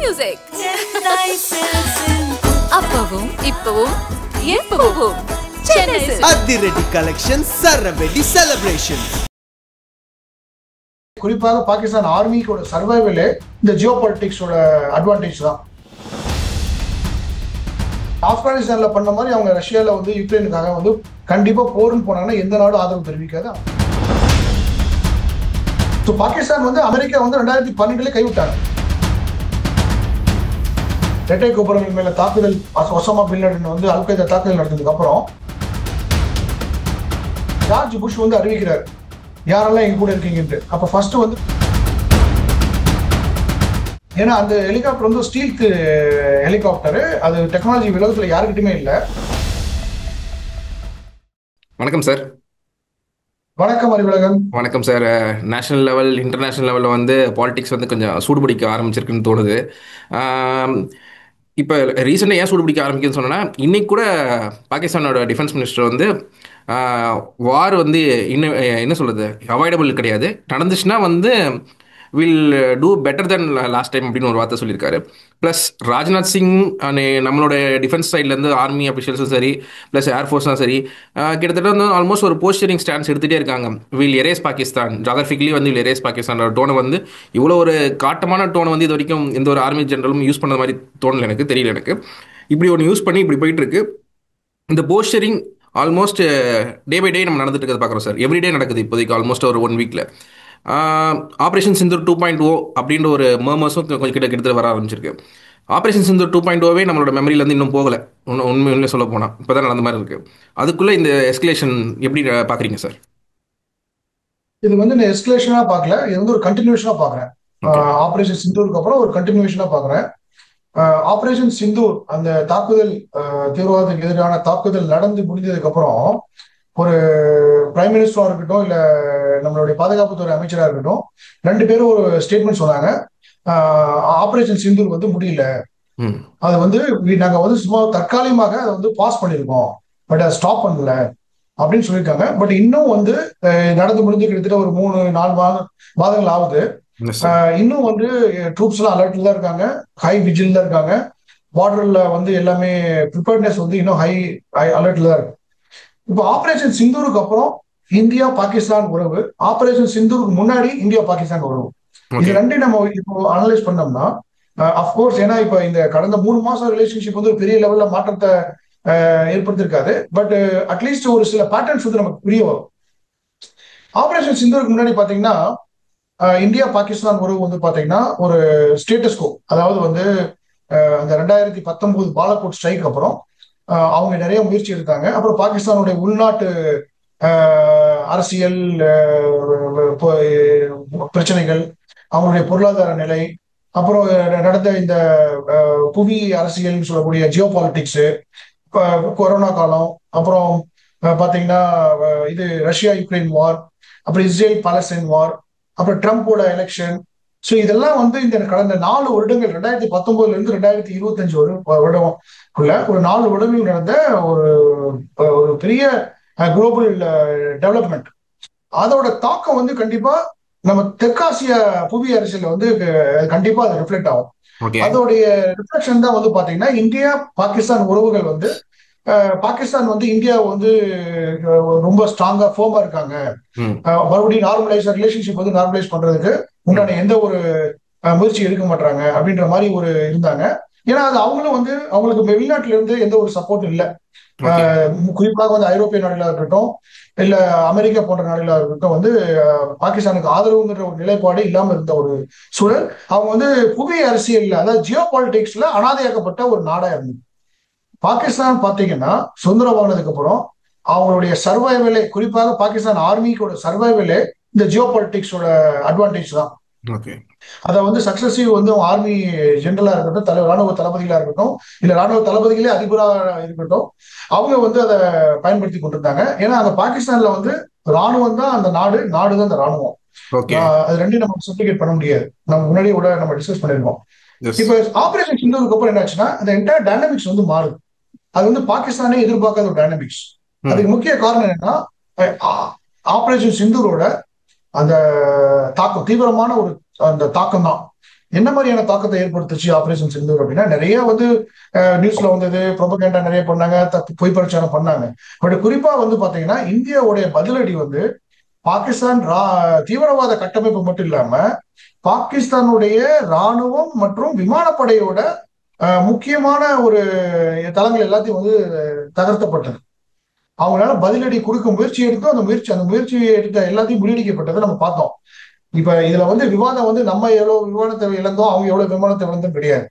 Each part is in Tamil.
music. அப்பவும் இப்பவும் எப்பவும் Chennai Silks. அதிரடி கலெக்ஷன் சரவெடி செலிப்ரேஷன். குறிப்பாக பாகிஸ்தான் ஆர்மியோட சர்வைவலே இந்த ஜியோ பாலிட்டிக்ஸோட அட்வான்டேஜ் தான். ஆப்கானிஸ்தான்ல பண்ண மாதிரி அவங்க ரஷ்யால வந்து யுக்ரைனுக்காக வந்து கண்டிப்பா போர்னு போனாங்கன்னா எந்த நாடும் ஆதரவு தெரிவிக்காது. பாகிஸ்தான் வந்து அமெரிக்கா வந்து 2012 கைவிட்டாங்க. இரட்டை கோபுரங்கள் மேல தாக்குதல், ஒசாமா பின் லாடன் வந்து அல் qaeda தாக்குதல் நடந்ததுக்கு அப்புறம் ஜார்ஜ் புஷ் வந்து அறிவிக்கிறார் யாரெல்லாம் எங்க கூட இருக்கீங்கன்ட்டு. அப்ப ஃபர்ஸ்ட் வந்து ஏன்னா அந்த ஹெலிகாப்டர் வந்து ஸ்டீல் ஹெலிகாப்டர், அது டெக்னாலஜி உலகத்துல யாருக்கிட்டுமே இல்லை. வணக்கம் சார். வணக்கம் அறிவழகன். வணக்கம் சார். நேஷனல் லெவல் இன்டர்நேஷனல் லெவலில் வந்து பாலிடிக்ஸ் வந்து கொஞ்சம் சூடுபிடிக்க ஆரம்பிச்சிருக்குன்னு தோணுது. இப்போ ரீசெண்டாக ஏன் சூடுபிடிக்க ஆரம்பிக்குதுன்னு சொன்னேன்னா, இன்னைக்கு கூட பாகிஸ்தானோட டிஃபென்ஸ் மினிஸ்டர் வந்து வார் வந்து இன்னும் என்ன சொல்கிறது அவாய்டபிள் கிடையாது, நடந்துச்சுன்னா வந்து will do better then last time அப்படின்னு ஒரு வார்த்தை சொல்லியிருக்காரு. ப்ளஸ் ராஜ்நாத் சிங் நம்மளோட டிஃபென்ஸ் சைட்லேருந்து ஆர்மி அஃபிஷியல்ஸும் சரி, ப்ளஸ் ஏர்ஃபோர்ஸும் சரி, கிட்டத்தட்ட வந்து ஆல்மோஸ்ட் ஒரு போஸ்டரிங் ஸ்டாண்ட்ஸ் எடுத்துகிட்டே இருக்காங்க. வில் எரேஸ் பாகிஸ்தான், ஜாகிரபிக்கலி வந்து வில் எரேஸ் பாகிஸ்தான் டோனை வந்து இவ்வளோ ஒரு காட்டமான டோனை வந்து இது வரைக்கும் எந்த ஒரு ஆர்மி ஜெனரலும் யூஸ் பண்ண மாதிரி தோணலை, எனக்கு தெரியல. எனக்கு இப்படி ஒன்று யூஸ் பண்ணி இப்படி போயிட்டுருக்கு. இந்த போஸ்டரிங் ஆல்மோஸ்ட் டே பை டே நம்ம நடந்துட்டு இருக்கிறத பார்க்குறோம் சார். எவ்ரிடே நடக்குது இப்போதைக்கு ஆல்மோஸ்ட் ஒரு 1 வீக்கில். ஆப்ரேஷன் சிந்தூர் 2.0 அப்படின்ற ஒரு மர்மர்ஸும் கொஞ்சம் கிட்டத்தட்ட வர ஆரம்பிச்சிருக்கு. ஆப்ரேஷன் சிந்தூர் 2.0வே நம்மளோட மெமரியிலேருந்து இன்னும் போகலை, உண்மையிலே சொல்ல போனால் இப்போ தான் நடந்த மாதிரி இருக்குது. அதுக்குள்ளே இந்த எஸ்கலேஷன் எப்படி பார்க்குறீங்க சார்? இது வந்து நான் எஸ்கலேஷனாக பார்க்கல, இது வந்து ஒரு கண்டினியூஷனாக பார்க்குறேன். ஆப்ரேஷன் சிந்தூருக்கு அப்புறம் ஒரு கண்டினியூஷனாக பார்க்குறேன். ஆப்ரேஷன் சிந்தூர் அந்த தாக்குதல், தீவிரவாதத்துக்கு எதிரான தாக்குதல் நடந்து முடிஞ்சதுக்கு அப்புறம் ஒரு பிரைம் மினிஸ்டரா இருக்கட்டும் இல்ல நம்மளுடைய பாதுகாப்புத்துறை அமைச்சரா இருக்கட்டும், 2 பேரும் ஒரு ஸ்டேட்மெண்ட் சொன்னாங்க. ஆபரேஷன் சிந்தூர் வந்து முடியல, அது வந்து நாங்க வந்து சும்மா தற்காலிகமாக அதை வந்து பாஸ் பண்ணிருக்கோம், பட் அதை ஸ்டாப் பண்ணல அப்படின்னு சொல்லியிருக்காங்க. பட் இன்னும் வந்து நடந்து முடிஞ்சு கிட்டத்தட்ட ஒரு 3-4 மாதங்கள் ஆகுது. இன்னும் வந்து ட்ரூப்ஸ் எல்லாம் அலர்ட்ல தான் இருக்காங்க, ஹை விஜில் தான் இருக்காங்க. பார்டர்ல வந்து எல்லாமே ப்ரிப்பேர்ட்னஸ் வந்து இன்னும் ஹை அலர்ட்ல தான் இருக்கு. இப்போ ஆபரேஷன் சிந்தூருக்கு அப்புறம் இந்தியா பாகிஸ்தான் உறவு, ஆபரேஷன் சிந்தூருக்கு முன்னாடி இந்தியா பாகிஸ்தான் உறவு, இது ரெண்டையும் நம்ம இப்போ அனலைஸ் பண்ணோம்னா அப்கோர்ஸ், ஏன்னா இப்ப இந்த கடந்த 3 மாசம் ரிலேஷன்ஷிப் வந்து ஒரு பெரிய லெவல்ல மாற்றத்தை ஏற்படுத்திருக்காது. பட் அட்லீஸ்ட் ஒரு சில பேட்டர்ன்ஸ் வந்து நமக்கு புரிய வரும். ஆபரேஷன் சிந்தூருக்கு முன்னாடி பாத்தீங்கன்னா இந்தியா பாகிஸ்தான் உறவு வந்து பாத்தீங்கன்னா ஒரு ஸ்டேட்டஸ் கோ, அதாவது வந்து அந்த 2019 பாலாகோட் ஸ்ட்ரைக் அப்புறம் அவங்க நிறைய முயற்சி எடுத்தாங்க. அப்புறம் பாகிஸ்தானுடைய உள்நாட்டு அரசியல் பிரச்சனைகள், அவங்களுடைய பொருளாதார நிலை, அப்புறம் நடந்த இந்த புவி அரசியல் சொல்லக்கூடிய ஜியோ பாலிட்டிக்ஸ், கொரோனா காலம், அப்புறம் பாத்தீங்கன்னா இது ரஷ்யா யுக்ரைன் வார், அப்புறம் இஸ்ரேல் பாலஸ்தீன் வார், அப்புறம் ட்ரம்போட எலெக்ஷன். ஸோ இதெல்லாம் வந்து இந்த கடந்த 4 வருடங்கள் 2019 இருந்து 2025 வருடம்குள்ள ஒரு 4 வருடங்கள் நடந்த ஒரு பெரிய குளோபல் டெவலப்மெண்ட். அதோட தாக்கம் வந்து கண்டிப்பா நம்ம தெற்காசிய புவி அரசியல் வந்து கண்டிப்பா அது ரிஃப்ளெக்ட் ஆகும். அதோடைய ரிஃப்ளெக்ஷன் தான் வந்து பாத்தீங்கன்னா இந்தியா பாகிஸ்தான் உறவுகள் வந்து பாகிஸ்தான் வந்து இந்தியா வந்து ரொம்ப ஸ்ட்ராங்கா ஃபோமா இருக்காங்க, மறுபடியும் நார்மலைஸ் ரிலேஷன்ஷிப் வந்து நார்மலைஸ் பண்றதுக்கு உண்டான எந்த ஒரு முயற்சி எடுக்க மாட்டாங்க அப்படின்ற மாதிரி ஒரு இருந்தாங்க. ஏன்னா அது அவங்களும் வந்து அவங்களுக்கு வெளிநாட்டுல இருந்து எந்த ஒரு சப்போர்ட் இல்லை. குறிப்பாக வந்து ஐரோப்பிய நாடுகளா இருக்கட்டும் இல்ல அமெரிக்கா போன்ற நாடுகளா இருக்கட்டும் வந்து பாகிஸ்தானுக்கு ஆதரவுங்கிற ஒரு நிலைப்பாடு இல்லாம இருந்த ஒரு சூழல். அவங்க வந்து புவி அரசியல்ல, அதாவது ஜியோ பாலிட்டிக்ஸ்ல அனாதையாக்கப்பட்ட ஒரு நாடா இருந்தது. பாகிஸ்தான் பாத்தீங்கன்னா சுதந்திரமானதுக்கு அப்புறம் அவங்களுடைய சர்வைவலே, குறிப்பாக பாகிஸ்தான் ஆர்மியோட சர்வைவலே இந்த ஜியோ பாலிட்டிக்ஸோட அட்வான்டேஜ் தான். அதை வந்து சக்சஸிவ் வந்து ஆர்மி ஜெனரலா இருக்கட்டும், ராணுவ தளபதிகளா இருக்கட்டும் இல்ல ராணுவ தளபதிகளே அதிபராக இருக்கட்டும், அவங்க வந்து அதை பயன்படுத்தி கொண்டிருந்தாங்க. ஏன்னா அந்த பாகிஸ்தான்ல வந்து ராணுவம் தான் அந்த நாடு, நாடு தான் அந்த ராணுவம். அது ரெண்டையும் நம்ம சர்டிபிகேட் பண்ண முடியாது. நம்ம முன்னாடியே கூட நம்ம டிஸ்கஸ் பண்ணிருக்கோம். இப்ப ஆபரேஷன் சிந்தூருக்கு அப்புறம் என்னாச்சுன்னா அந்த என்டையர் டைனமிக்ஸ் வந்து மாறுது. அது வந்து பாகிஸ்தானே எதிர்பார்க்காத ஒரு டைனமிக்ஸ். அதுக்கு முக்கிய காரணம் என்னன்னா ஆபரேஷன் சிந்தூரோட அந்த தாக்கம், தீவிரமான ஒரு அந்த தாக்கம் தான். என்ன மாதிரியான தாக்கத்தை ஏற்படுத்துச்சு ஆபரேஷன் சிந்தூர் அப்படின்னா, நிறைய வந்து நியூஸ்ல வந்தது, ப்ரொபகண்டா நிறைய பண்ணாங்க, பொய் பிரச்சாரம் பண்ணாங்க. பட் குறிப்பா வந்து பாத்தீங்கன்னா இந்தியாவுடைய பதிலடி வந்து பாகிஸ்தான் தீவிரவாத கட்டமைப்பு மட்டும் இல்லாம பாகிஸ்தானுடைய ராணுவம் மற்றும் விமானப்படையோட முக்கியமான ஒரு தளங்கள் எல்லாத்தையும் வந்து தகர்த்தப்பட்டது. அவங்களால பதிலடி கொடுக்க முயற்சி எடுத்தோம், அந்த முயற்சி எடுத்த எல்லாத்தையும் முறியடிக்கப்பட்டதை நம்ம பார்த்தோம். இப்ப இதுல வந்து விவாதம் வந்து நம்ம எவ்வளவு விமானத்தை இழந்தோம், அவங்க எவ்வளவு விமானத்தை இழந்தோம் கிடையாது.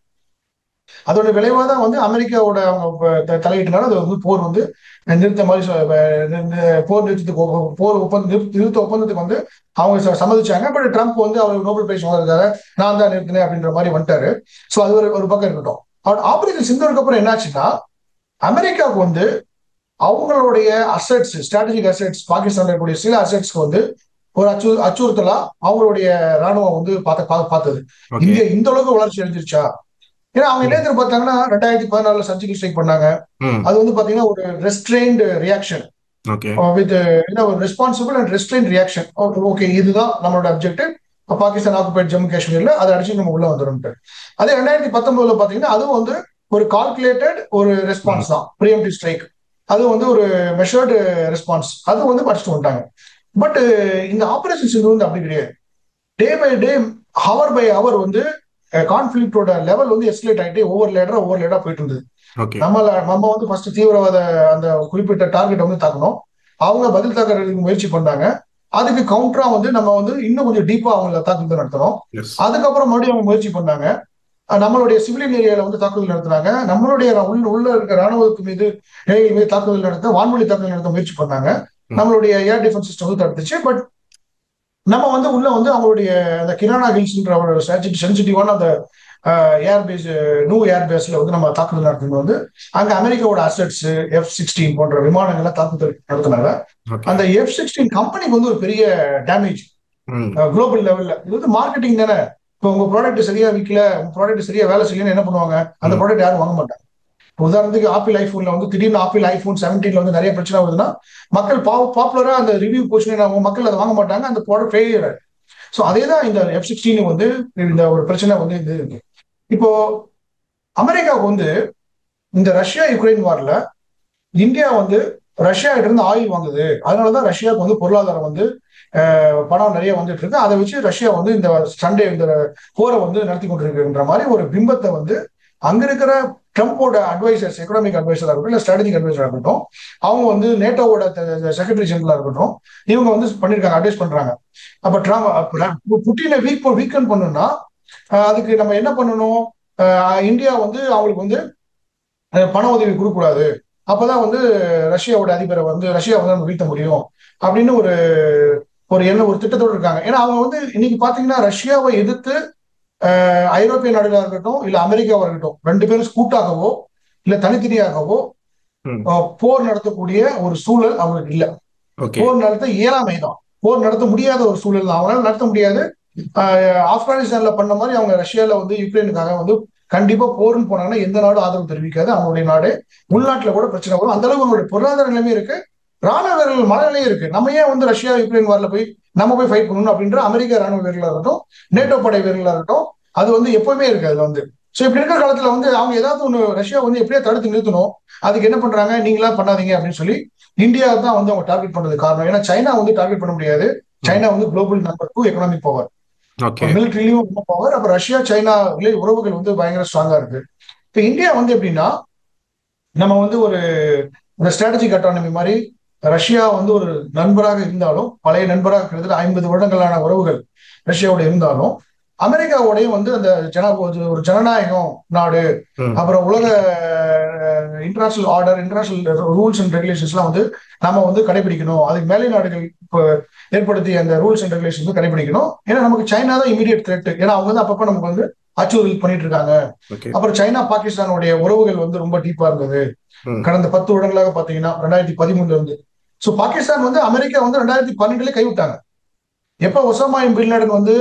அதோட விளைவாக தான் வந்து அமெரிக்காவோட அவங்க தலையிட்டனால அது வந்து போர் வந்து நிறுத்த மாதிரி போர் நிறுத்தத்துக்கு நிறுத்த ஒப்பந்தத்துக்கு வந்து அவங்க சம்மதிச்சாங்க. பட் ட்ரம்ப் வந்து அவர் நோபல் பிரைஸ் வாங்கிருக்காரு, நான் தான் நிறுத்தினேன் அப்படின்ற மாதிரி வந்துட்டாரு. ஸோ அது ஒரு பக்கம் இருக்கட்டும். ஆபரேஷன் சிந்தூருக்கு அப்புறம் என்னாச்சுன்னா, அமெரிக்காவுக்கு வந்து அவங்களுடைய அசெட்ஸ், ஸ்ட்ராட்டஜிக் அசெட்ஸ், பாகிஸ்தான்ல இருக்கக்கூடிய சில அசெட்ஸ்க்கு வந்து ஒரு அச்சுறுத்தலா அவங்களுடைய ராணுவம் வந்து பார்த்தது. இந்தியா இந்த அளவுக்கு வளர்ச்சி அடைஞ்சிருச்சா? ஏன்னா அவங்க என்ன எதிர்பார்த்தாங்கன்னா 2014 சர்ஜிக்கல் ஸ்ட்ரைக் பண்ணாங்க. அது வந்து பாத்தீங்கன்னா ஒரு ரெஸ்ட்ரெயின்டு ரியாக்ஷன் வித் ஒரு responsible and restraint reaction. Okay, இதுதான் நம்மளோட அப்ஜெக்டிவ், பாகிஸ்தான் ஆக்குபைட் ஜம்மு காஷ்மீர்ல அதை அடிச்சு நம்ம உள்ள வந்துடும். அதே 2019 பாத்தீங்கன்னா அதுவும் வந்து ஒரு கால்குலேட்டட் ஒரு ரெஸ்பான்ஸ் தான், ப்ரீஎம்ப்டிவ் ஸ்ட்ரைக். அது வந்து ஒரு மெஷர்டு ரெஸ்பான்ஸ், அது வந்து படிச்சுட்டு வந்துட்டாங்க. பட் இந்த ஆபரேஷன்ஸ் வந்து அப்படி கிடையாது. Day by day, hour by hour வந்து கான்ஃபிளிக்டோட லெவல் வந்து எஸ்கலேட் ஆகிட்டே ஒவ்வொரு லேடரா போயிட்டு இருந்தது. நம்ம வந்து ஃபர்ஸ்ட் தீவிரவாத அந்த குறிப்பிட்ட டார்கெட் வந்து தாக்கணும், அவங்க பதில் தாக்குறதுக்கு முயற்சி பண்ணாங்க. அதுக்கு கவுண்டரா வந்து நம்ம வந்து இன்னும் கொஞ்சம் டீப்பா அவங்கள தாக்குதல் நடத்தணும். அதுக்கப்புறம் மறுபடியும் அவங்க முயற்சி பண்ணாங்க, நம்மளுடைய சிவிலியன் ஏரியால வந்து தாக்குதல் நடத்துறாங்க. நம்மளுடைய உள்ள இருக்க ராணுவத்துக்கு மீது தாக்குதல் நடத்த, வான்வழி தாக்குதல் நடத்த முயற்சி பண்ணாங்க. நம்மளுடைய ஏர் டிஃபென்ஸ் சிஸ்டம் வந்து தடுத்துச்சு. பட் நம்ம வந்து உள்ள வந்து அவங்களுடைய அந்த கிரானா ஹில்ஸ்ன்ற ஒரு சென்சிட்டிவான அந்த ஏர்பேஸ், ஏர்பேஸ்ல வந்து நம்ம தாக்குதல் நடத்துறது வந்து அங்க அமெரிக்காவோட அசெட்ஸ் F-16 போன்ற விமானங்கள்ல தாக்குதல் நடத்தினாங்க. அந்த F-16 கம்பெனிக்கு வந்து ஒரு பெரிய டேமேஜ் குளோபல் லெவல்ல. இது வந்து மார்க்கெட்டிங் தானே. இப்போ உங்க ப்ராடக்ட் சரியா விற்கல, உங்க ப்ராடக்ட் சரியா வேலை செய்யலன்னு என்ன பண்ணுவாங்க? அந்த ப்ராடக்ட் யாரும் வாங்க மாட்டாங்க. உதாரணத்துக்கு ஆப்பிள் ஐபோன்ல வந்து திடீர்னு ஆப்பிள் ஐபோன் 17 வந்து நிறைய பிரச்சனை வருதுன்னா மக்கள் பாப்புலரா அந்த ரிவ்யூ போச்சுன்னா மக்கள் அதை வாங்க மாட்டாங்க, அந்த ப்ராடக்ட் ஃபெயிலியர் ஆயிடும். ஸோ அதே தான் இந்த F-16 வந்து இந்த ஒரு பிரச்சனை வந்து இது இருக்கு. இப்போ அமெரிக்காவுக்கு வந்து இந்த ரஷ்யா யுக்ரைன் வார்ல இந்தியா வந்து ரஷ்யா கிட்ட இருந்து ஆயில் வாங்குது, அதனாலதான் ரஷ்யாவுக்கு வந்து பொருளாதாரம் வந்து பணம் நிறைய வந்துட்டு இருக்கு, அதை வச்சு ரஷ்யா வந்து இந்த சண்டே இந்த போரை வந்து நடத்தி கொண்டிருக்குன்ற மாதிரி ஒரு பிம்பத்தை வந்து அங்க இருக்கிற ட்ரம்போட அட்வைசர்ஸ், எக்கனாமிக் அட்வைசரா இருக்கட்டும், இல்ல ஸ்ட்ராட்டஜிக் அட்வைசரா இருக்கட்டும், அவங்க வந்து நேட்டோவோட செக்ரட்டரி ஜெனரலா இருக்கட்டும், இவங்க வந்து பண்ணிருக்காங்க, அட்வைஸ் பண்றாங்க. அப்ப புட்டினை வீக்கன் பண்ணணும்னா அதுக்கு நம்ம என்ன பண்ணணும்? இந்தியா வந்து அவங்களுக்கு வந்து பண உதவி கொடுக்கக்கூடாது, அப்பதான் வந்து ரஷ்யாவோட அதிபரை வந்து ரஷ்யா வந்து நம்ம வீழ்த்த முடியும் அப்படின்னு ஒரு ஒரு திட்டத்தோடு இருக்காங்க. ஏன்னா அவங்க வந்து இன்னைக்கு பாத்தீங்கன்னா ரஷ்யாவை எதிர்த்து ஐரோப்பிய நாடுகளா இருக்கட்டும் இல்ல அமெரிக்காவா இருக்கட்டும், ரெண்டு பேரும் கூட்டாகவோ இல்ல தனித்தனியாகவோ போர் நடத்தக்கூடிய ஒரு சூழல் அவங்களுக்கு இல்ல. போர் நடத்த இயலாமை தான், போர் நடத்த முடியாத ஒரு சூழல் தான், அவங்களால நடத்த முடியாது. ஆப்கானிஸ்தான்ல பண்ண மாதிரி அவங்க ரஷ்யால வந்து யுக்ரைனுக்காக வந்து கண்டிப்பா போர்னு போனாங்கன்னா எந்த நாடும் ஆதரவு தெரிவிக்காது. அவங்களுடைய நாடு உள்நாட்டுல கூட பிரச்சனை வரும். அந்த அளவுக்கு அவங்களுடைய பொருளாதார நிலைமை இருக்கு, ராணுவ வீரர்கள் மனநிலையும் இருக்கு. நம்ம ஏன் வந்து ரஷ்யா யுக்ரைன் வார்ல போய் நம்ம போய் ஃபைட் பண்ணணும் அப்படின்ற அமெரிக்க ராணுவ வீரர்களா இருக்கட்டும், நேட்டோ படை வீரர்களா இருக்கட்டும், அது வந்து எப்பவுமே இருக்கு அதுல வந்து. சோ இப்படி இருக்கிற காலத்துல வந்து அவங்க ஏதாவது ஒண்ணு ரஷ்யா வந்து எப்படியா தடுத்து நிறுத்தணும், அதுக்கு என்ன பண்றாங்க? நீங்களா பண்ணாதீங்க அப்படின்னு சொல்லி இந்தியா தான் வந்து அவங்க டார்கெட் பண்றது காரணம். ஏன்னா சைனா வந்து டார்கெட் பண்ண முடியாது. சைனா வந்து குளோபல் நம்பர் 2 எக்கனாமிக் பவர், மிலிட்டரியிலும் ரொம்ப பவர். அப்ப ரஷ்யா சைனா உறவுகள் வந்து பயங்கர ஸ்ட்ராங்கா இருக்கு. இப்ப இந்தியா வந்து எப்படின்னா, நம்ம வந்து ஒரு ஸ்ட்ராட்டஜிக் அட்டானமி மாதிரி ரஷ்யா வந்து ஒரு நண்பராக இருந்தாலும், பழைய நண்பராக கிட்டத்தட்ட 50 வருடங்களான உறவுகள் ரஷ்யாவோட இருந்தாலும், அமெரிக்காவோடையும் வந்து அந்த ஒரு ஜனநாயகம் நாடு, அப்புறம் உலக international order, international rules and regulations எல்லாம் வந்து நம்ம வந்து கடைபிடிக்கணும். அதுக்கு மேலை நாடுகள் ஏற்படுத்திய அந்த ரூல்ஸ் அண்ட் ரெகுலேஷன் வந்து கடைபிடிக்கணும். ஏன்னா நமக்கு சைனா தான் இமீடியட் த்ரெட். ஏன்னா அவங்க வந்து அப்பப்ப நமக்கு வந்து அச்சுறுத்தல் பண்ணிட்டு இருக்காங்க. அப்புறம் சைனா பாகிஸ்தானுடைய உறவுகள் வந்து ரொம்ப டீப்பா இருந்தது கடந்த 10 வருடங்களாக பாத்தீங்கன்னா 2013 இருந்து. சோ பாகிஸ்தான் வந்து அமெரிக்கா வந்து 2012 கைவிட்டாங்க. எப்ப ஒசாமா பின் லேடன் வந்து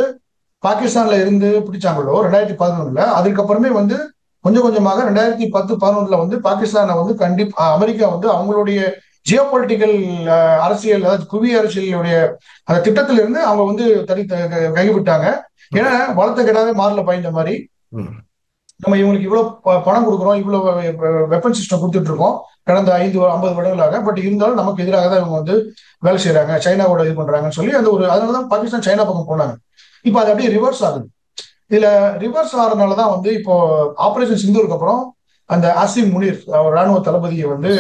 பாகிஸ்தான்ல இருந்து பிடிச்சாங்களோ 2011, அதுக்கப்புறமே வந்து கொஞ்சம் கொஞ்சமாக 2010-11 வந்து பாகிஸ்தானை வந்து கண்டிப்பா அமெரிக்கா வந்து அவங்களுடைய ஜியோ பொலிட்டிக்கல் அரசியல், அதாவது புவி அரசியலுடைய அந்த திட்டத்திலிருந்து அவங்க வந்து கைவிட்டாங்க. ஏன்னா வளர்த்த கெடாவே மாறல பயந்த மாதிரி நம்ம இவங்களுக்கு இவ்வளவு பணம் கொடுக்குறோம், இவ்வளவு வெப்பன் சிஸ்டம் கொடுத்துட்டு இருக்கோம் கடந்த 50 வருடங்களாக. பட் இருந்தாலும் நமக்கு எதிராக தான் இவங்க வந்து வேலை செய்யறாங்க, சைனாவோட இது பண்றாங்கன்னு சொல்லி அந்த ஒரு அதனாலதான் பாகிஸ்தான் சைனா பக்கம் போனாங்க. இப்போ அது அப்படியே ரிவர்ஸ் ஆகுது. இதுல ரிவர்ஸ் ஆகிறதுனாலதான் வந்து இப்போ ஆபரேஷன் சிந்தூருக்கு அப்புறம் அந்த அசிம் முனீர் அவர் ராணுவ தளபதியை வந்து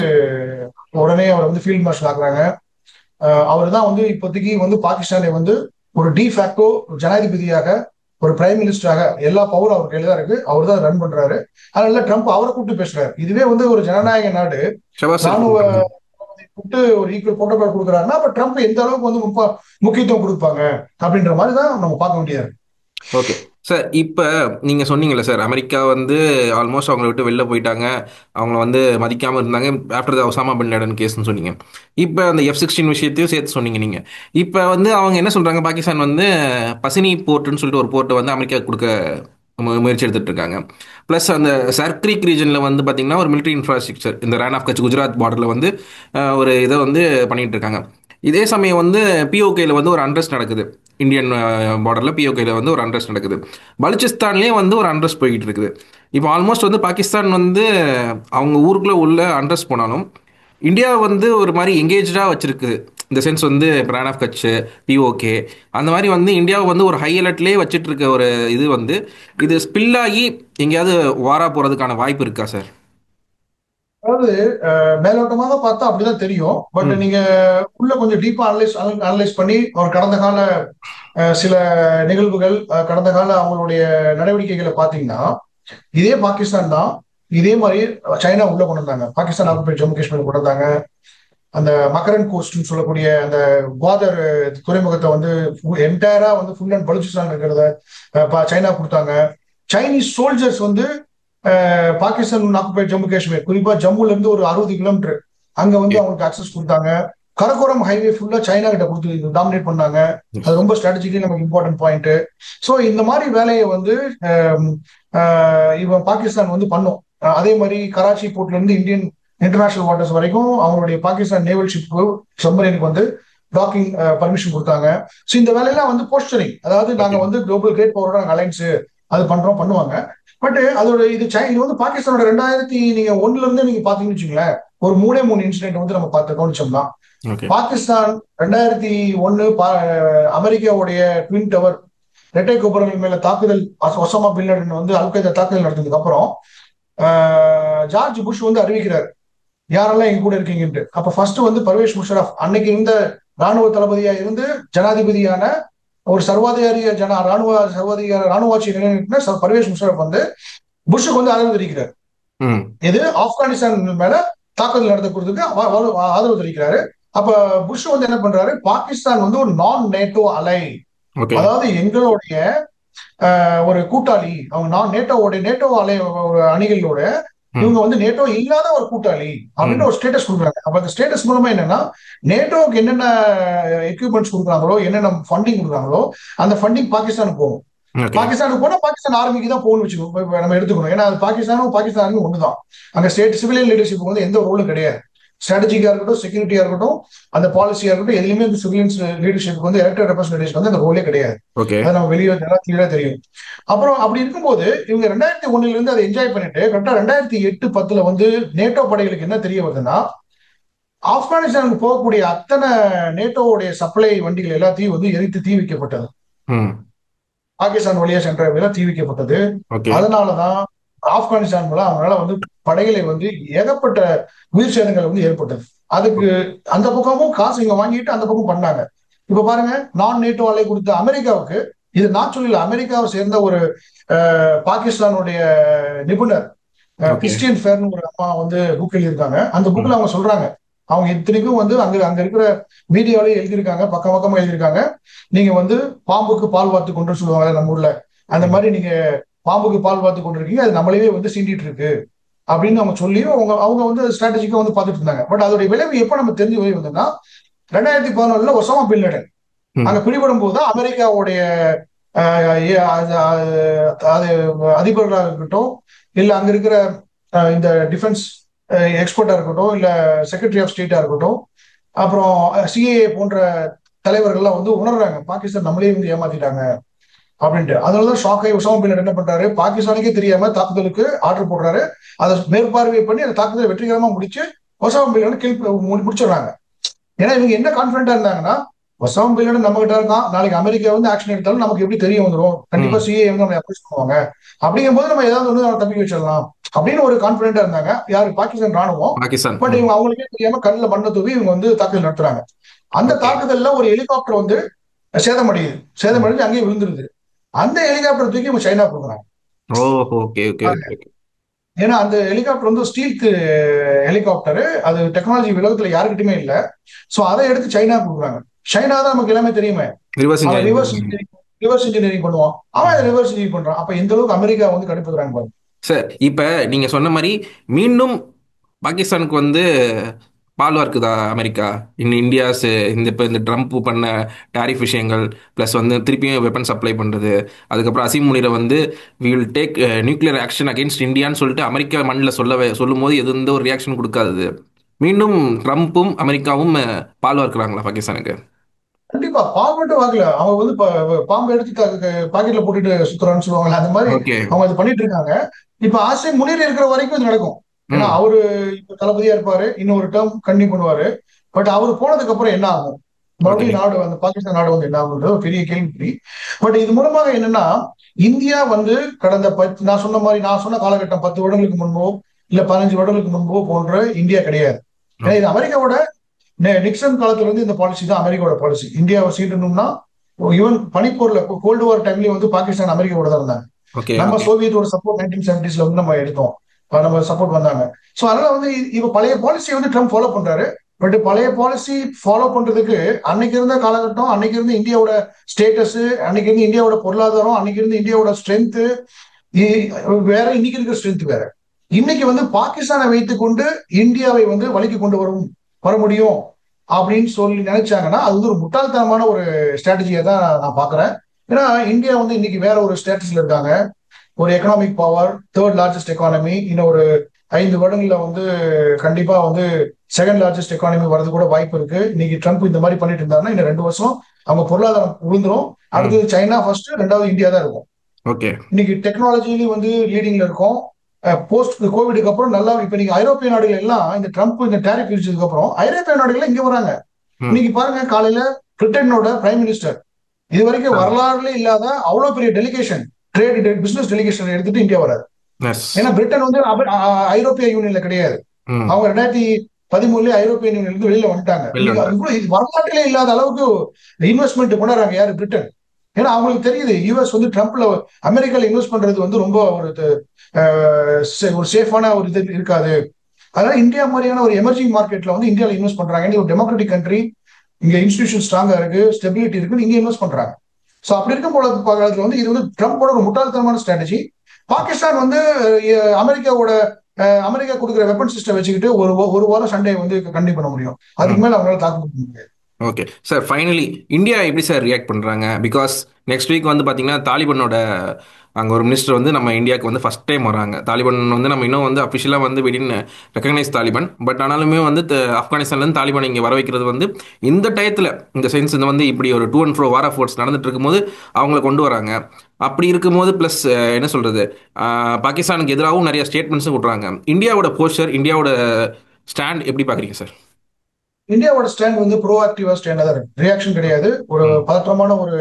உடனே அவர் வந்து ஃபீல்ட் மார்ஷல் ஆக்குறாங்க. அவர் தான் வந்து இப்போதைக்கு வந்து பாகிஸ்தானை வந்து ஒரு டிஃபேக்டோ ஜனாதிபதியாக, ஒரு பிரைம் மினிஸ்டராக எல்லா பவரும் அவர் கையில தான் இருக்கு. அவர் தான் ரன் பண்றாரு. அதனால ட்ரம்ப் அவரை கூப்பிட்டு பேசுறாரு. இதுவே வந்து ஒரு ஜனநாயக நாடு ராணுவ கூப்பிட்டு ஒரு ஈக்குவல் புரோட்டோகால் கொடுக்குறாருன்னா அப்ப ட்ரம்ப் எந்த அளவுக்கு வந்து முக்கியத்துவம் கொடுப்பாங்க அப்படின்ற மாதிரி தான் நம்ம பார்க்க முடியாது. ஓகே சார், இப்போ நீங்கள் சொன்னீங்கல்ல சார், அமெரிக்கா வந்து ஆல்மோஸ்ட் அவங்கள விட்டு வெளில போயிட்டாங்க, அவங்கள வந்து மதிக்காமல் இருந்தாங்க after the Osama bin Laden கேஸ்ன்னு சொன்னீங்க. இப்போ அந்த F-16 விஷயத்தையும் சேர்த்து சொன்னீங்க நீங்கள். இப்போ வந்து அவங்க என்ன சொல்கிறாங்க, பாகிஸ்தான் வந்து பசினி போர்ட்டுன்னு சொல்லிட்டு ஒரு போர்ட்டை வந்து அமெரிக்கா கொடுக்க முயற்சி எடுத்துட்டு இருக்காங்க. ப்ளஸ் அந்த சர்க்ரீக் ரீஜனில் வந்து பார்த்தீங்கன்னா ஒரு மிலிட்ரி இன்ஃப்ராஸ்ட்ரக்சர் இந்த ரேன் ஆஃப் கட்ச் குஜராத் பார்டரில் வந்து ஒரு இதை வந்து பண்ணிட்டு இருக்காங்க. இதே சமயம் வந்து பிஓகேல வந்து ஒரு அண்ட்ரஸ்ட் நடக்குது, இந்தியன் பார்டரில் பிஓகேல வந்து ஒரு அண்ட்ரஸ்ட் நடக்குது. பலுச்சிஸ்தான்லேயே வந்து ஒரு அண்ட்ரஸ்ட் போய்கிட்டு இருக்குது. இப்போ ஆல்மோஸ்ட் வந்து பாகிஸ்தான் வந்து அவங்க ஊருக்குள்ளே உள்ள அண்ட்ரஸ்ட் போனாலும் இந்தியா வந்து ஒரு மாதிரி எங்கேஜாக வச்சிருக்கு. இந்த சென்ஸ் வந்து பிரான் ஆஃப் கட்ச், பிஓகே அந்த மாதிரி வந்து இந்தியாவை வந்து ஒரு ஹை அலர்ட்லேயே வச்சுட்டு இருக்க ஒரு இது வந்து இது ஸ்பில் ஆகி எங்கேயாவது வாரா போகிறதுக்கான வாய்ப்பு இருக்கா சார்? அதாவது மேலோட்டமாக பார்த்தா அப்படிதான் தெரியும். பட் நீங்க உள்ள கொஞ்சம் டீப்பா அனலைஸ் பண்ணி ஒரு கடந்த கால சில நிகழ்வுகள், கடந்த கால அவங்களுடைய நடவடிக்கைகளை பாத்தீங்கன்னா இதே பாகிஸ்தான் தான் இதே மாதிரி சைனா உள்ள கொண்டு வந்தாங்க. பாகிஸ்தான் ஆக்குபை ஜம்மு காஷ்மீர் கொண்டு வந்தாங்க. அந்த மக்கரன் கோஸ்ட்னு சொல்லக்கூடிய அந்த குவாதர் துறைமுகத்தை வந்து என்டையரா வந்து ஃபுல் அண்ட் பலுச்சிஸ்தான் இருக்கிறத சைனா கொடுத்தாங்க. சைனீஸ் சோல்ஜர்ஸ் வந்து பாகிஸ்தான் ஆக்குபை ஜம்மு காஷ்மீர், குறிப்பா ஜம்முல இருந்து ஒரு 60 கிலோமீட்டர் அங்க வந்து அவங்களுக்கு அக்சஸ் கொடுத்தாங்க. கரக்கோரம் ஹைவே ஃபுல்லா சைனா கிட்ட கொடுத்து டாமினேட் பண்ணாங்க. அது ரொம்ப ஸ்ட்ராட்டஜிக்கலி நமக்கு இம்பார்ட்டன்ட் பாயிண்ட். ஸோ இந்த மாதிரி வேலையை வந்து இவன் பாகிஸ்தான் வந்து பண்ணும். அதே மாதிரி கராச்சி போர்ட்ல இருந்து இந்தியன் இன்டர்நேஷனல் வாட்டர்ஸ் வரைக்கும் அவங்களுடைய பாகிஸ்தான் நேவல் ஷிப் சப்மரீனுக்கு வந்து டாக்கிங் பர்மிஷன் கொடுத்தாங்க. ஸோ இந்த வேலையெல்லாம் வந்து போஸ்டரிங், அதாவது நாங்க வந்து குளோபல் கிரேட் பவரோட அலைன்ஸ் அது பண்றோம் பண்ணுவாங்க. பட் அதோட இது வந்து பாகிஸ்தானோட 2001 இருந்து நீங்க பாத்தீங்கன்னு வச்சுங்களேன், ஒரு 3 இன்சிடென்ட் வந்து நம்ம பார்த்து கவனிச்சோம்னா பாகிஸ்தான் 2001 அமெரிக்காவுடைய ட்வின் டவர் இரட்டை கோபுரங்கள் மேல தாக்குதல், ஒசாமா பின் லேடன் வந்து அல்கைதா தாக்குதல் நடந்ததுக்கு அப்புறம் ஜார்ஜ் புஷ் வந்து அறிவிக்கிறார் யாரெல்லாம் எங்க கூட இருக்கீங்கன்ட்டு. அப்ப ஃபர்ஸ்ட் வந்து பர்வேஸ் முஷரப் அன்னைக்கு இருந்த ராணுவ தளபதியா இருந்து ஜனாதிபதியான ஒரு சர்வாதிகாரிய ராணுவாட்சி நிலைநிறுத்தின பர்வேஸ் முஷரப் வந்து புஷ்ஷுக்கு வந்து ஆதரவு தெரிவிக்கிறார். இது ஆப்கானிஸ்தான் மேல தாக்குதல் நடத்தப்படுறதுக்கு ஆதரவு தெரிவிக்கிறாரு. அப்ப புஷ் வந்து என்ன பண்றாரு, பாகிஸ்தான் வந்து ஒரு நான் நேட்டோ அலை, அதாவது எங்களுடைய ஒரு கூட்டாளி, அவங்க நேட்டோ அலை அணிகளோட இவங்க வந்து நேட்டோ இல்லாத ஒரு கூட்டாளி அப்படின்னு ஒரு ஸ்டேட்டஸ் கொடுக்குறாங்க. அப்ப அந்த ஸ்டேட்டஸ் மூலமா என்னன்னா நேட்டோக்கு என்னென்ன எக்யூப்மெண்ட்ஸ் கொடுக்குறாங்களோ, என்னென்ன ஃபண்டிங் கொடுக்குறாங்களோ அந்த ஃபண்டிங் பாகிஸ்தானுக்கு போகும். பாகிஸ்தானுக்கு போனா பாகிஸ்தான் ஆர்மிக்கு தான் போகணும்னு வச்சுக்கணும், நம்ம எடுத்துக்கணும். ஏன்னா அது பாகிஸ்தான் ஆர்மி ஒண்ணுதான். அங்க ஸ்டேட் சிவிலியன் லீடர்ஷிப் வந்து எந்த ரோலும் கிடையாது. ஸ்ட்ராட்டஜிக்கா இருக்கட்டும், செக்யூரிட்டியா இருக்கட்டும், அந்த பாலிசியா இருக்கட்டும், எதுலையுமே இந்த சிவிலியன்ஸ் லீடர்ஷிப் வந்து எலக்டட் ரெப்ரஸன்டேட்டிவ்ஸ் வந்து அந்த ரோலே கிடையாது. அது நம்ம வெளியே கிளியரா தெரியும். அப்புறம் அப்படி இருக்கும்போது இவங்க 2001 இருந்து அதை என்ஜாய் பண்ணிட்டு கரெக்டா 2008-10 வந்து நேட்டோ படைகளுக்கு என்ன தெரிய வருதுன்னா, ஆப்கானிஸ்தானுக்கு போகக்கூடிய அத்தனை நேட்டோவுடைய சப்ளை வண்டிகள் எல்லாத்தையும் வந்து எரித்து தீ வைக்கப்பட்டது. பாகிஸ்தான் வழியா சென்ற தீ வைக்கப்பட்டது. அதனாலதான் ஆப்கானிஸ்தான் மூலம் அவங்களால வந்து படைகளை வந்து ஏகப்பட்ட உயிர் சேதங்கள் வந்து ஏற்பட்டது. அதுக்கு அந்த பக்கமும் காசு இங்க வாங்கிட்டு அந்த பக்கம் பண்ணாங்க. இப்ப பாருங்க, நான் நேட்டோ அலை கொடுத்த அமெரிக்காவுக்கு, இது நான் சொல்லல, அமெரிக்காவை சேர்ந்த ஒரு பாகிஸ்தானுடைய நிபுணர் கிறிஸ்டியன் ஃபேர்னு ஒரு அம்மா வந்து புக் எழுதியிருக்காங்க. அந்த புக்ல அவங்க சொல்றாங்க, அவங்க இத்தனைக்கும் வந்து அங்க இருக்கிற மீடியாவிலேயே எழுதியிருக்காங்க, பக்கமா எழுதியிருக்காங்க, நீங்க வந்து பாம்புக்கு பால் வாத்து கொண்டு சொல்லுவாங்க நம்ம ஊர்ல, அந்த மாதிரி நீங்க பாம்புக்கு பால் வாத்து கொண்டு இருக்கீங்க, அது நம்மளவே வந்து சீண்டிட்டு இருக்கு அப்படின்னு அவங்க சொல்லி அவங்க வந்து ஸ்ட்ராட்டஜிக்கா வந்து பார்த்துட்டு இருந்தாங்க. பட் அதோடைய விளைவு எப்ப நம்ம தெரிஞ்சு போய் வந்தோம்னா 2011 ஒசாமா பின் லேடன் அங்க பிடிபடும் போது அமெரிக்காவுடைய அதிபர்களாக இருக்கட்டும், இல்ல அங்க இருக்கிற இந்த டிஃபென்ஸ் எக்ஸ்பர்ட்டா இருக்கட்டும், இல்ல செக்ரட்டரி ஆஃப் ஸ்டேட்டா இருக்கட்டும், அப்புறம் சிஏஏ போன்ற தலைவர்கள்லாம் வந்து உணர்றாங்க பாகிஸ்தான் நம்மளே வந்து ஏமாத்திட்டாங்க அப்படின்ட்டு. அதனாலதான் ஷாக் ஆகி உசாமா பின் லாடன் என்ன பண்றாரு, பாகிஸ்தானுக்கே தெரியாம தாக்குதலுக்கு ஆர்டர் போடுறாரு. அதை மேற்பார்வை பண்ணி அந்த தாக்குதலை வெற்றிகரமா முடிச்சு ஒசாமா பின் லாடன் முடிச்சிடுறாங்க. ஏன்னா இவங்க என்ன கான்பிடண்டா இருந்தாங்கன்னா, ஒசாமா பின் லாடன் நம்ம கிட்ட இருக்கான், நாளைக்கு அமெரிக்கா வந்து ஆக்ஷன் எடுத்தாலும் நமக்கு எப்படி தெரிய வந்துடும், கண்டிப்பா சிஏ வந்து நம்ம அப்ரோச் பண்ணுவாங்க, அப்படிங்கும் போது நம்ம ஏதாவது வந்து தப்பி வச்சிடலாம் அப்படின்னு ஒரு கான்பிடண்டா இருந்தாங்க யாரு, பாகிஸ்தான் ராணுவம். பாகிஸ்தான். பட் இவங்க அவங்களுக்கே தெரியாம கண்ணுல மண்ணை தூவி இவங்க வந்து தாக்குதல் நடத்துறாங்க. அந்த ஓகே. தாக்குதல்ல ஒரு ஹெலிகாப்டர் வந்து சேதமடைஞ்சு அங்கேயே விழுந்துருது. அந்த ஹெலிகாப்டர் தூக்கி இவங்க சைனா கொடுக்குறாங்க. ஓ, ஓகே ஓகே ஓகே. ஏன்னா அந்த ஹெலிகாப்டர் வந்து ஸ்டீல்த் ஹெலிகாப்டர், அது டெக்னாலஜி உலகத்துல யாருக்கிட்டுமே இல்ல. சோ அதை எடுத்து சைனா கொடுக்குறாங்க. சைனா தான் நமக்கு எல்லாமே தெரியுமே, ரிவர்ஸ் அவன் இன்ஜினியரிங். ரிவர்ஸ் இன்ஜினியரிங் பண்ணுவான், அவன் அதை ரிவர்ஸ் இன்ஜினியரிங் பண்றான். அப்ப எந்த அளவுக்கு அமெரிக்கா வந்து கடுப்புறாங்க பாருங்க. சார் இப்போ நீங்கள் சொன்ன மாதிரி மீண்டும் பாகிஸ்தானுக்கு வந்து பால் இருக்குதா அமெரிக்கா? இந்தியாஸ் இந்த இப்போ இந்த ட்ரம்ப் பண்ண டாரிஃப் விஷயங்கள் ப்ளஸ் வந்து திருப்பியும் வெப்பன் சப்ளை பண்ணுறது, அதுக்கப்புறம் அசீம் முனிரை வந்து we will take nuclear action against இந்தியான்னு சொல்லிட்டு அமெரிக்கா மண்ணில் சொல்லும் போது எந்த ஒரு ரியாக்ஷன் கொடுக்காது. மீண்டும் ட்ரம்ப்பும் அமெரிக்காவும் பால் இருக்கிறாங்களா பாகிஸ்தானுக்கு? கண்டிப்பா பால் மட்டும் வாங்கல, அவங்க வந்து பாம்பு எடுத்து பாக்கெட்ல போட்டுட்டு சுத்துறான்னு சொல்லுவாங்கல்ல, அந்த மாதிரி ஓகே. அவங்க அது பண்ணிட்டு இருக்காங்க. இப்ப ஆசிம் முனீர் இருக்கிற வரைக்கும் இது நடக்கும். ஏன்னா அவரு இப்ப தளபதியா இருப்பாரு, இன்னொரு டேர்ம் கண்டினியூ பண்ணுவாரு. பட் அவர் போனதுக்கு அப்புறம் என்ன ஆகும், மறுபடியும் நாடு வந்து பாகிஸ்தான் நாடு வந்து என்ன ஆகுன்றது ஒரு பெரிய கேள்விக்குறி. பட் இது மூலமாக என்னன்னா, இந்தியா வந்து கடந்த நான் சொன்ன காலகட்டம் 10 வருடங்களுக்கு முன்போ இல்ல 15 வருடங்களுக்கு முன்போ போன்ற இந்தியா கிடையாது. ஏன்னா இது அமெரிக்காவோட நிக்சன் காலத்துல இருந்து இந்த பாலிசி தான் அமெரிக்காவோட பாலிசி. இந்தியாவை சீண்டணும்னா ஈவன் பனிப்போர்ல கோல்டு வார் டைம்லயும் வந்து பாகிஸ்தான் அமெரிக்காவோட தான் இருந்தாங்க. ஓகே. நம்ம சோவியத்தோட சப்போர்ட் 1970s வந்து நம்ம எடுத்தோம், நம்ம சப்போர்ட் வந்தாங்க. சோ அதனால வந்து இப்ப பழைய பாலிசியை வந்து ட்ரம்ப் ஃபாலோ பண்றாரு. பட் பழைய பாலிசி ஃபாலோ பண்றதுக்கு அன்னைக்கு இருந்த காலகட்டம், அன்னைக்கு இருந்த இந்தியாவோட ஸ்டேட்டஸ், அன்னைக்கு இருந்து இந்தியாவோட பொருளாதாரம், அன்னைக்கு இருந்து இந்தியாவோட ஸ்ட்ரென்த் வேற, இன்னைக்கு இருக்கிற ஸ்ட்ரென்த் வேற. இன்னைக்கு வந்து பாகிஸ்தானை வைத்துக் கொண்டு இந்தியாவை வந்து வழிக்கு கொண்டு வர முடியும் அப்படின்னு சொல்லி நினைச்சாங்கன்னா அது வந்து ஒரு முட்டாள்தனமான ஒரு ஸ்ட்ராட்டஜியை தான் நான் பாக்குறேன். ஏன்னா இந்தியா வந்து இன்னைக்கு வேற ஒரு ஸ்டேட்டஸ்ல இருக்காங்க, ஒரு economic power, third largest economy. இன்னும் ஒரு 5 வருடங்கள்ல வந்து கண்டிப்பா வந்து செகண்ட் லார்ஜஸ்ட் எக்கானமி வரது கூட வாய்ப்பு இருக்கு. இன்னைக்கு ட்ரம்ப் இந்த மாதிரி பண்ணிட்டு இருந்தாருன்னா இன்னும் 2 வருஷம் அவங்க பொருளாதாரம் விழுந்துரும். அடுத்தது சைனா ஃபர்ஸ்ட், 2வது இந்தியா தான் இருக்கும். ஓகே. இன்னைக்கு டெக்னாலஜிலையும் வந்து லீடிங்ல இருக்கும். போஸ்ட் கோவிடுக்கு அப்புறம் நல்லா இப்ப நீங்க ஐரோப்பிய நாடுகள் எல்லாம் இந்த ட்ரம்ப் இந்த டேரிஃப் விதிச்சதுக்கு அப்புறம் ஐரோப்பிய நாடுகள் இங்க வராங்க. இன்னைக்கு பாருங்க, காலையில பிரிட்டனோட பிரைம் மினிஸ்டர் இது வரைக்கும் வரலாறுல இல்லாத அவ்வளவு பெரிய டெலிகேஷன், ட்ரேட் பிசினஸ் டெலிகேஷன் எடுத்துட்டு இந்தியா வராது. ஏன்னா பிரிட்டன் வந்து ஐரோப்பிய யூனியன்ல கிடையாது. அவங்க 2013 ஐரோப்பிய யூனியன்ல இருந்து வெளியில வந்துட்டாங்க. வரலாற்றிலே இல்லாத அளவுக்கு இன்வெஸ்ட்மெண்ட் கொண்டாடுறாங்க யாரு, பிரிட்டன். ஏன்னா அவங்களுக்கு தெரியுது யூஎஸ் வந்து ட்ரம்ப்ல அமெரிக்கால இன்வெஸ்ட் பண்றது வந்து ரொம்ப ஒரு சேஃபான ஒரு இது இருக்காது. அதனால இந்தியா மாதிரியான ஒரு எமர்ஜிங் மார்க்கெட்ல வந்து இந்தியாவில் இன்வெஸ்ட் பண்றாங்க. ஒரு டெமோக்ராட்டிக் கண்ட்ரி, இங்க இன்ஸ்டிடியூஷன் ஸ்ட்ராங்கா இருக்கு, ஸ்டெபிலிட்டி இருக்குன்னு இங்க இன்வெஸ்ட் பண்றாங்க. சோ அப்படி இருக்கும் போல காலத்துல வந்து இது வந்து ட்ரம்போட ஒரு முட்டாள்தனமான ஸ்ட்ராட்டஜி. பாகிஸ்தான் வந்து அமெரிக்கா கொடுக்குற வெப்பன் சிஸ்டம் வச்சுக்கிட்டு ஒரு வாரம் சண்டே வந்து கண்டினியூ பண்ண முடியும், அதுக்கு மேல அவங்களால தாக்கு பிடிக்க முடியாது. ஓகே சார், ஃபைனலி இந்தியா எப்படி சார் ரியாக்ட் பண்ணுறாங்க? பிகாஸ் நெக்ஸ்ட் வீக் வந்து பார்த்தீங்கன்னா தாலிபனோட அங்கே ஒரு மினிஸ்டர் வந்து நம்ம இந்தியாவுக்கு வந்து ஃபஸ்ட் டைம் வராங்க. தாலிபன் வந்து நம்ம இன்னும் வந்து அஃபிஷியலாக வந்து வெளின்னு ரெக்கக்னைஸ் தாலிபன், பட் ஆனாலுமே வந்து ஆப்கானிஸ்தான்லேருந்து தாலிபான் இங்கே வர வைக்கிறது வந்து இந்த டயத்தில், இந்த சென்ஸ் இந்த வந்து இப்படி ஒரு 2 and 4 வார் ஆஃப் ஃபோர்ஸ் நடந்துட்டு இருக்கும்போது அவங்கள கொண்டு வராங்க. அப்படி இருக்கும்போது ப்ளஸ் என்ன சொல்கிறது, பாகிஸ்தானுக்கு எதிராகவும் நிறைய ஸ்டேட்மெண்ட்ஸும் விட்றாங்க. இந்தியாவோட போஸ்டர், இந்தியாவோட ஸ்டாண்ட் எப்படி பார்க்குறீங்க சார்? இந்தியாவோட ஸ்டாண்ட் வந்து ப்ரோஆக்டிவா ஸ்டாண்டா தான் இருக்கு, ரியாக்ஷன் கிடையாது. ஒரு பதற்றமான ஒரு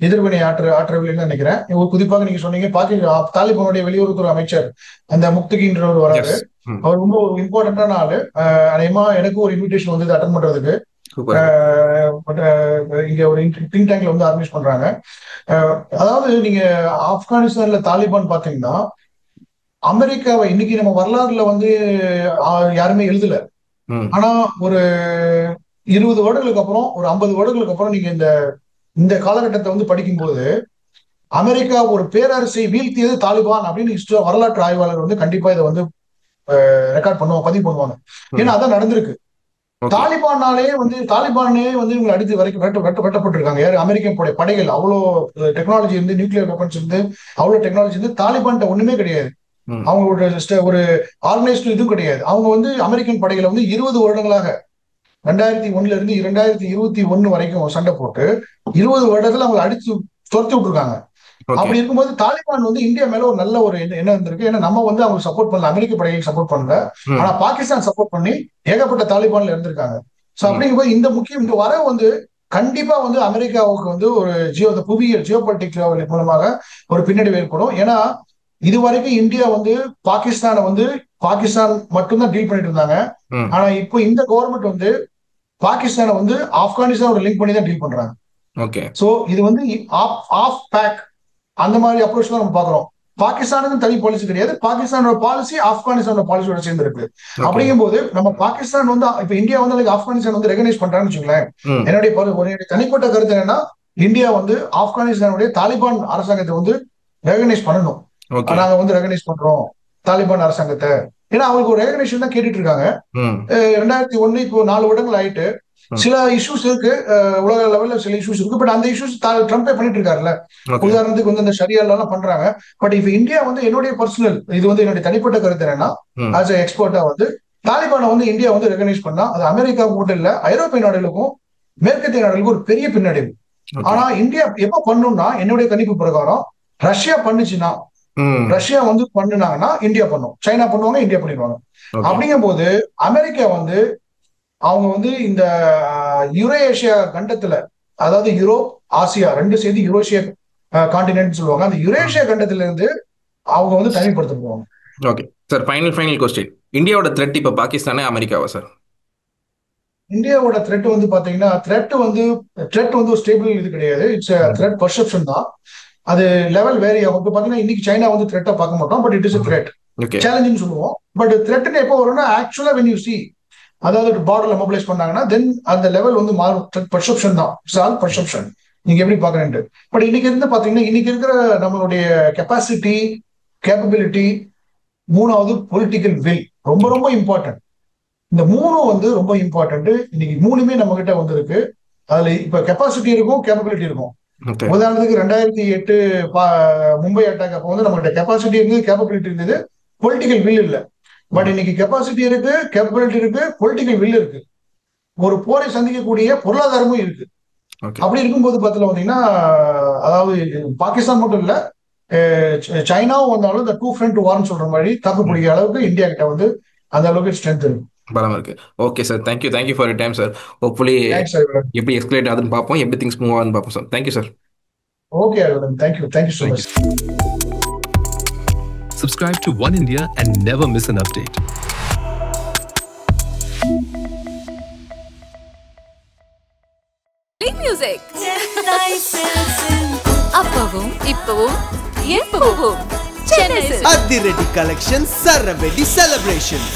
எதிர்வினை ஆற்றவில்லைன்னு நினைக்கிறேன். குறிப்பாக நீங்க சொன்னீங்க தாலிபானுடைய வெளியுறவுத்துறை அமைச்சர் அந்த முக்திகின்றவர் வராரு. அவர் ரொம்ப ஒரு இம்பார்ட்டன்டான ஆளு. அநேகமா எனக்கு ஒரு இன்விடேஷன் வந்து அட்டன் பண்றதுக்கு இங்க ஒரு திங்க் டேங்க்ல வந்து ஆர்கனைஸ் பண்றாங்க. அதாவது நீங்க ஆப்கானிஸ்தான்ல தாலிபான் பாத்தீங்கன்னா அமெரிக்காவை இன்னைக்கு நம்ம வரலாறுல வந்து யாருமே எழுதல. ஆனா ஒரு 20 வருடங்களுக்கு அப்புறம், ஒரு 50 வருடங்களுக்கு அப்புறம் நீங்க இந்த காலகட்டத்தை வந்து படிக்கும்போது அமெரிக்கா ஒரு பேரரசை வீழ்த்தியது தாலிபான் அப்படின்னு வரலாற்று ஆய்வாளர் வந்து கண்டிப்பா இதை வந்து ரெக்கார்ட் பண்ணுவாங்க, பதிவு பண்ணுவாங்க. ஏன்னா அதான் நடந்திருக்கு. தாலிபானே வந்து இவங்க அடித்து வரைக்கும் வெட்டப்பட்டிருக்காங்க. யாரு, அமெரிக்க படைகள். அவ்வளோ டெக்னாலஜி இருந்து, நியூக்ளியர் வெப்பன்ஸ் இருந்து, அவ்வளவு டெக்னாலஜி இருந்து தாலிபான் ஒண்ணுமே கிடையாது. அவங்களோட ஒரு ஆர்கனைஸ்டு இதுவும் கிடையாது. அவங்க வந்து அமெரிக்கன் படைகளை வந்து 20 வருடங்களாக 2001 இருந்து 2021 வரைக்கும் சண்டை போட்டு 20 வருடத்துல அவங்க அடிச்சு துரத்தி விட்டுருக்காங்க. அப்படி இருக்கும்போது தாலிபான் வந்து இந்தியா மேல ஒரு நல்ல ஒரு என்ன இருந்திருக்கு. ஏன்னா நம்ம வந்து அவங்க சப்போர்ட் பண்ணல, அமெரிக்க படையை சப்போர்ட் பண்ணல, ஆனா பாகிஸ்தான் சப்போர்ட் பண்ணி ஏகப்பட்ட தாலிபான்ல இருந்திருக்காங்க. சோ அப்படிங்கும்போது இந்த வர வந்து கண்டிப்பா வந்து அமெரிக்காவுக்கு வந்து ஒரு புவியியல் ஜியோபாலிட்டிக்ஸ் மூலமாக ஒரு பின்னடைவு ஏற்படும். ஏன்னா இதுவரைக்கும் இந்தியா வந்து பாகிஸ்தான் மட்டும்தான் டீல் பண்ணிட்டு இருந்தாங்க. ஆனா இப்போ இந்த கவர்மெண்ட் வந்து பாகிஸ்தானை வந்து ஆப்கானிஸ்தானோட லிங்க் பண்ணி தான் டீல் பண்றாங்க. சோ இது வந்து ஆஃப் பேக் அந்த மாதிரி அப்ரோச் தான் நம்ம பாக்குறோம். பாகிஸ்தானுக்கு தனி பாலிசி கிடையாது, பாகிஸ்தானோட பாலிசி ஆப்கானிஸ்தானோட பாலிசியோட சேர்ந்து இருக்கு. அப்படிங்கும்போது நம்ம பாகிஸ்தான் வந்து இப்ப இந்தியா வந்து ஆப்கானிஸ்தான் வந்து ரெகனைஸ் பண்றான்னு வச்சுங்களேன். என்னுடைய தனிப்பட்ட கருத்து என்னன்னா, இந்தியா வந்து ஆப்கானிஸ்தானுடைய தாலிபான் அரசாங்கத்தை வந்து ரெகனைஸ் பண்ணணும். நாங்க வந்து ரெகனைஸ் பண்றோம் தாலிபான் அரசாங்கத்தை. ஏன்னா அவங்களுக்கு ஒரு ரெகனைசேஷன் தான் கேட்டுட்டு இருக்காங்க. 2001 இப்போ 4 வருடங்கள் ஆயிட்டு சில இஷ்யூஸ் இருக்கு, உலக லெவல்ல சில இஷ்யூஸ் இருக்கு. பட் அந்த இஷ்யூஸ் ட்ரம்பே பண்ணிட்டு இருக்காருல்ல. உதாரணத்துக்கு வந்து அந்த ஷரியால எல்லாம் பண்றாங்க. பட் இப்ப இந்தியா வந்து என்னுடைய பர்சனல் இது வந்து என்னுடைய தனிப்பட்ட கருத்து என்னன்னா, ஆஸ் எக்ஸ்பர்ட்டா வந்து தாலிபானை வந்து இந்தியா வந்து ரெகனைஸ் பண்ணா அது அமெரிக்காவுக்கு மட்டும் இல்ல, ஐரோப்பிய நாடுகளுக்கும் மேற்கத்திய நாடுகளுக்கும் ஒரு பெரிய பின்னடைவு. ஆனா இந்தியா எப்ப பண்ணும்னா, என்னுடைய கணிப்பு பிரகாரம் ரஷ்யா பண்ணுச்சுன்னா, ரஷ்யா வந்து பண்ணுனாங்கன்னா இந்தியா பண்ணும், சைனா பண்ணுவாங்க, இந்தியா பண்ணிடுவாங்க. அப்படிங்கும் போது அமெரிக்கா வந்து அவங்க வந்து இந்த யூரேஷியா கண்டத்துல, அதாவது யூரோப் ஆசியா ரெண்டு சேர்ந்து யூரோஷியா கான்டினென்ட் சொல்லுவாங்க, அந்த யூரேஷியா கண்டத்துல இருந்து அவங்க வந்து தனிப்படுத்த போவாங்க. ஓகே சார், ஃபைனல் क्वेश्चन, இந்தியாவோட த்ரெட் இப்ப பாகிஸ்தானே அமெரிக்காவா சார்? இந்தியாவோட த்ரெட் வந்து பாத்தீங்கன்னா த்ரெட் வந்து ஸ்டேபிள் இது கிடையாது. இட்ஸ் த்ரெட் பர்செப்ஷன் தான். அது லெவல் வேரி ஆகும். இப்போ பாத்தீங்கன்னா இன்னைக்கு சைனா வந்து த்ரெட்டா பார்க்க மாட்டோம், but it is thread, challenging சொல்லுவோம். பட் த்ரெட்னு எப்போ வரும்னா ஆக்சுவலா வென் யூ சி, அதாவது பார்டர்ல மொபிலைஸ் பண்ணாங்கன்னா தென் அந்த லெவல் வந்து மாறும். பர்செப்ஷன் தான், இட்ஸ் ஆல் பர்செப்ஷன், நீங்க எப்படி பாக்குறேன்ட்டு. பட் இன்னைக்கு இருந்து பாத்தீங்கன்னா இன்னைக்கு இருக்கிற நம்மளுடைய கெப்பாசிட்டி, கேப்பபிலிட்டி, மூணாவது பொலிட்டிக்கல் வில் ரொம்ப ரொம்ப இம்பார்ட்டன்ட். இந்த மூணும் வந்து ரொம்ப இம்பார்ட்டன்ட். இன்னைக்கு மூணுமே நம்ம கிட்ட வந்து இருக்கு. அதுல இப்ப கெப்பாசிட்டி இருக்கும், கேப்பபிலிட்டி இருக்கும். உதாரணத்துக்கு 2008 மும்பை அட்டாக் அப்போ வந்து நம்மகிட்ட கெப்பாசிட்டி இருந்தது, கேப்பபிலிட்டி இருந்தது, பொலிட்டிக்கல் வில் இல்ல. பட் இன்னைக்கு கெப்பாசிட்டி இருக்கு, கேப்பபிலிட்டி இருக்கு, பொலிட்டிக்கல் வில் இருக்கு, ஒரு போரை சந்திக்கக்கூடிய பொருளாதாரமும் இருக்கு. அப்படி இருக்கும்போது பாத்தீங்கன்னா, அதாவது பாகிஸ்தான் மட்டும் இல்ல, சைனாவும் வந்தாலும் இந்த 2 front வார்னு சொல்ற மாதிரி தாக்கக்கூடிய அளவுக்கு இந்தியா கிட்ட வந்து அந்த அளவுக்கு ஸ்ட்ரென்த் இருக்கு, பலம் இருக்கு. Okay sir, thank you for your time sir. Hopefully எப்படி எஸ்கலேட் ஆகுதுன்னு பார்ப்போம், எப்படி திங்ஸ் மூவ் ஆகுதுன்னு பார்ப்போம் சார். Thank you sir. Okay Aravind, thank you so much. Subscribe to One India and never miss an update. Play music. அப்பவும் இப்பவும் எப்பவும் Chennai Silks. அதிரடி கலெக்ஷன், சரவெடி செலிப்ரேஷன்.